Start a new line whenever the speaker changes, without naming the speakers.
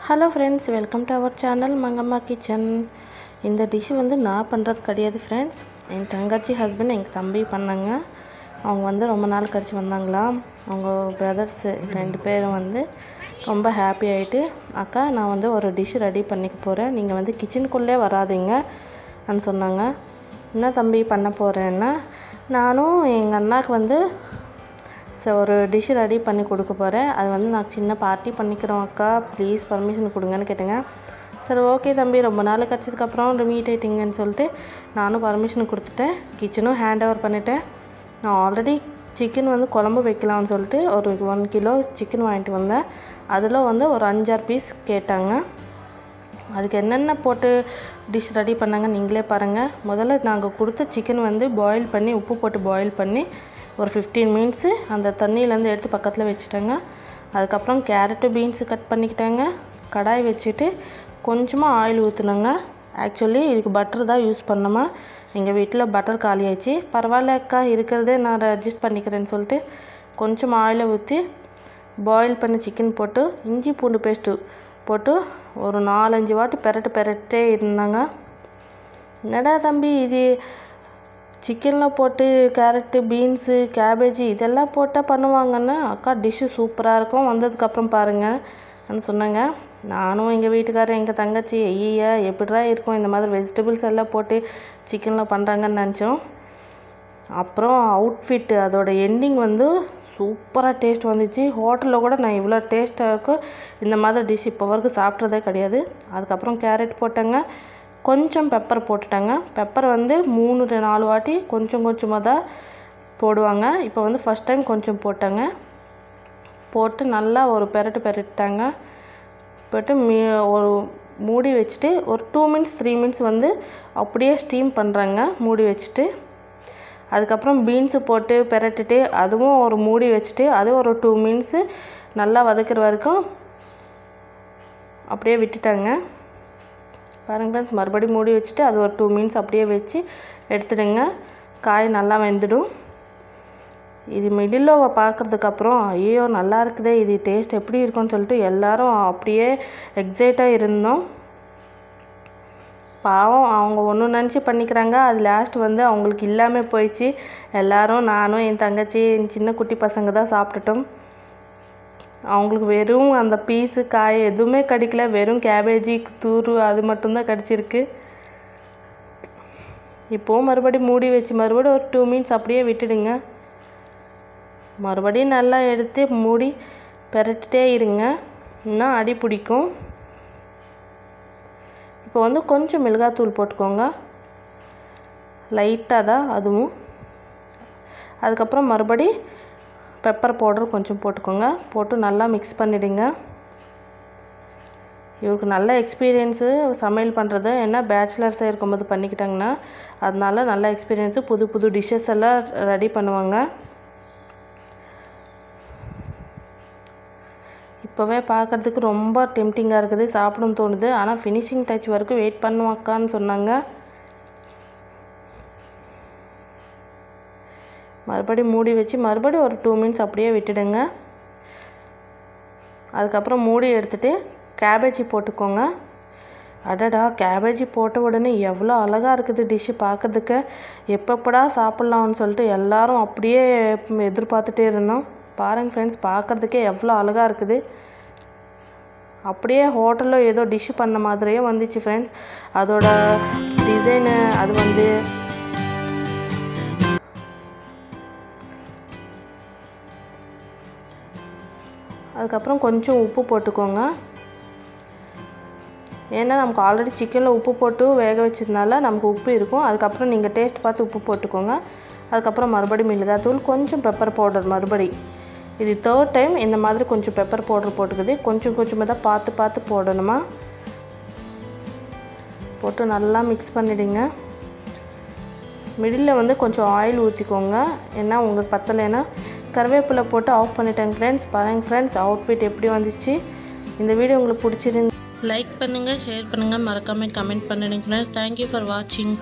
Hello friends, welcome to our channel Mangamma kitchen. இந்த dish வந்து நான் பண்ணுறது கிடையாது ஃப்ரெண்ட்ஸ். எங்கள் தங்கச்சி ஹஸ்பண்ட் எங்கள் தம்பி பண்ணாங்க. அவங்க வந்து ரொம்ப நாள் கழிச்சு வந்தாங்களா. அவங்க பிரதர்ஸு 2 பேரும் வந்து ரொம்ப ஹாப்பி ஆகிட்டு, அக்கா நான் வந்து ஒரு டிஷ் ரெடி பண்ணிக்க போகிறேன், நீங்கள் வந்து கிச்சனுக்குள்ளே வராதிங்க அப்படின்னு சொன்னாங்க. என்ன தம்பி பண்ண போகிறேன்னா, நானும் எங்கள் அண்ணாவுக்கு வந்து ஒரு டிஷ் ரெடி பண்ணி கொடுக்க போகிறேன். அது வந்து நான் சின்ன பார்ட்டி பண்ணிக்கிறோம் அக்கா, ப்ளீஸ் பர்மிஷன் கொடுங்கன்னு கேட்டேங்க. சரி ஓகே தம்பி, ரொம்ப நாள் கிடச்சதுக்கப்புறம் மீட் ஆகிட்டிங்கன்னு சொல்லிட்டு நானும் பர்மிஷன் கொடுத்துட்டேன். கிச்சனும் ஹேண்ட் ஓவர் பண்ணிட்டேன். நான் ஆல்ரெடி சிக்கன் வந்து குழம்பு வைக்கலாம்னு சொல்லிட்டு ஒரு 1 கிலோ சிக்கன் வாங்கிட்டு வந்தேன். அதில் வந்து ஒரு 5-6 பீஸ் கேட்டாங்க. அதுக்கு என்னென்ன போட்டு டிஷ் ரெடி பண்ணாங்க நீங்களே பாருங்கள். முதல்ல நாங்கள் கொடுத்த சிக்கன் வந்து பாயில் பண்ணி உப்பு போட்டு பாயில் பண்ணி ஒரு 15 மினிட்ஸு அந்த தண்ணியிலேருந்து எடுத்து பக்கத்தில் வச்சுட்டேங்க. அதுக்கப்புறம் கேரட்டு பீன்ஸு கட் பண்ணிக்கிட்டேங்க. கடாய் வச்சுட்டு கொஞ்சமாக ஆயில் ஊற்றுனேங்க. ஆக்சுவலி இதுக்கு பட்டர் தான் யூஸ் பண்ணோமா. எங்கள் வீட்டில் பட்டர் காலி ஆயிடுச்சு. பரவாயில்ல அக்கா, இருக்கிறதே நான் அட்ஜஸ்ட் பண்ணிக்கிறேன்னு சொல்லிட்டு கொஞ்சம் ஆயிலை ஊற்றி பாயில் பண்ண சிக்கன் போட்டு இஞ்சி பூண்டு பேஸ்ட்டு போட்டு ஒரு 4-5 வாட்டி பெரட்டே இருந்தாங்க. என்னடா தம்பி இது சிக்கனில் போட்டு கேரட்டு பீன்ஸு கேபேஜி இதெல்லாம் போட்டால் பண்ணுவாங்கன்னா, அக்கா டிஷ்ஷு சூப்பராக இருக்கும், வந்ததுக்கப்புறம் பாருங்கன்னு சொன்னாங்க. நானும் எங்கள் வீட்டுக்காரர் எங்கள் தங்கச்சி ஐயா எப்படிடா இருக்கும் இந்த மாதிரி வெஜிடபிள்ஸ் எல்லாம் போட்டு சிக்கனில் பண்ணுறாங்கன்னு நினச்சோம். அப்புறம் அவுட்ஃபிட்டு அதோட எண்டிங் வந்து சூப்பராக டேஸ்ட் வந்துச்சு. ஹோட்டலில் கூட நான் இவ்வளோ டேஸ்ட்டாக இருக்கும் இந்த மாதிரி டிஷ் இப்போ வரைக்கும் சாப்பிட்றதே கிடையாது. அதுக்கப்புறம் கேரட் போட்டேங்க. கொஞ்சம் பெப்பர் போட்டுட்டாங்க. பெப்பர் வந்து 3-4 வாட்டி கொஞ்சமாக தான் போடுவாங்க. இப்போ வந்து ஃபஸ்ட் டைம் கொஞ்சம் போட்டாங்க. போட்டு நல்லா ஒரு பெரட்டாங்க. போட்டு ஒரு மூடி வச்சுட்டு ஒரு 2 மினிட்ஸ் 3 மினிட்ஸ் வந்து அப்படியே ஸ்டீம் பண்ணுறாங்க மூடி வச்சுட்டு. அதுக்கப்புறம் பீன்ஸு போட்டு பெரட்டிட்டு அதுவும் ஒரு மூடி வச்சுட்டு அதுவும் ஒரு 2 மினிட்ஸு நல்லா வதக்கிற வரைக்கும் அப்படியே விட்டுட்டாங்க. பாருங்கள் ஃப்ரெண்ட்ஸ், மறுபடியும் மூடி வச்சுட்டு அது ஒரு 2 மினிட்ஸ் அப்படியே வச்சு எடுத்துடுங்க. காய் நல்லா வெந்துடும். இது மிடில் பார்க்குறதுக்கப்புறம் ஐயோ நல்லா இருக்குதே, இது டேஸ்ட் எப்படி இருக்கும்னு சொல்லிட்டு எல்லோரும் அப்படியே எக்ஸைட்டாக இருந்தோம். பாவம் அவங்க ஒன்று நினச்சி பண்ணிக்கிறாங்க, அது லாஸ்ட் வந்து அவங்களுக்கு இல்லாமல் போயிடுச்சு. எல்லோரும் நானும் என் தங்கச்சி என் சின்ன குட்டி பசங்க தான் சாப்பிட்டுட்டோம். அவங்களுக்கு வெறும் அந்த பீஸு காய் எதுவுமே கிடைக்கல, வெறும் கேபேஜி தூரு அது மட்டும்தான் கிடச்சிருக்கு. இப்போது மறுபடியும் மூடி வச்சு மறுபடியும் ஒரு 2 மினிட்ஸ் அப்படியே விட்டுடுங்க. மறுபடியும் நல்லா எடுத்து மூடி பெரட்டிட்டே இருங்க, இன்னும் அடி பிடிக்கும். இப்போ வந்து கொஞ்சம் மிளகாத்தூள் போட்டுக்கோங்க, லைட்டாக தான் அதுவும். அதுக்கப்புறம் மறுபடி பெப்பர் பவுடர் கொஞ்சம் போட்டுக்கோங்க. போட்டு நல்லா மிக்ஸ் பண்ணிவிடுங்க. இவருக்கு நல்ல எக்ஸ்பீரியன்ஸு சமையல் பண்ணுறது, ஏன்னா பேச்சுலர்ஸாக இருக்கும்போது பண்ணிக்கிட்டாங்கன்னா அதனால நல்ல எக்ஸ்பீரியன்ஸு. புது டிஷ்ஷஸ் எல்லாம் ரெடி பண்ணுவாங்க. இப்போவே பார்க்குறதுக்கு ரொம்ப டெம்டிங்காக இருக்குது, சாப்பிடணும்னு தோணுது. ஆனால் ஃபினிஷிங் டச் வரைக்கும் வெயிட் பண்ணுவாக்கான்னு சொன்னாங்க. மறுபடியும் மூடி வச்சு மறுபடியும் ஒரு 2 மினிட்ஸ் அப்படியே விட்டுடுங்க. அதுக்கப்புறம் மூடி எடுத்துகிட்டு கேபேஜி போட்டுக்கோங்க. அடடா, கேபேஜி போட்ட உடனே எவ்வளோ அழகாக இருக்குது டிஷ்ஷு பார்க்குறதுக்கு. எப்பப்படா சாப்பிட்லாம்னு சொல்லிட்டு எல்லோரும் அப்படியே எதிர்பார்த்துட்டே இருந்தோம். பாருங்கள் ஃப்ரெண்ட்ஸ், பார்க்குறதுக்கே எவ்வளோ அழகாக இருக்குது. அப்படியே ஹோட்டலில் ஏதோ டிஷ்ஷு பண்ண மாதிரியே வந்துச்சு ஃப்ரெண்ட்ஸ். அதோட டிசைனு அது வந்து அதுக்கப்புறம் கொஞ்சம் உப்பு போட்டுக்கோங்க. ஏன்னா நமக்கு ஆல்ரெடி சிக்கனில் உப்பு போட்டு வேக வச்சதுனால நமக்கு உப்பு இருக்கும். அதுக்கப்புறம் நீங்கள் டேஸ்ட் பார்த்து உப்பு போட்டுக்கோங்க. அதுக்கப்புறம் மறுபடியும் மிளகாத்தூள், கொஞ்சம் பெப்பர் பவுடர் மறுபடி. இது 3rd டைம் இந்த மாதிரி கொஞ்சம் பெப்பர் பவுடர் போட்டுக்குது. கொஞ்சமாக தான் பார்த்து போடணுமா. போட்டு நல்லா மிக்ஸ் பண்ணிவிடுங்க. மிடில் வந்து கொஞ்சம் ஆயில் ஊற்றிக்கோங்க, ஏன்னா உங்களுக்கு பத்தலைன்னா. கருவேப்பிலை போட்டு ஆஃப் பண்ணிட்டேங்க ஃப்ரெண்ட்ஸ். பாருங்கள் ஃப்ரெண்ட்ஸ், அவுட்ஃபிட் எப்படி வந்துச்சு. இந்த வீடியோ உங்களுக்கு பிடிச்சிருந்து லைக் பண்ணுங்கள், ஷேர் பண்ணுங்கள், மறக்காமல் கமெண்ட் பண்ணிடுங்க ஃப்ரெண்ட்ஸ். தேங்க்யூ ஃபார் வாட்சிங்.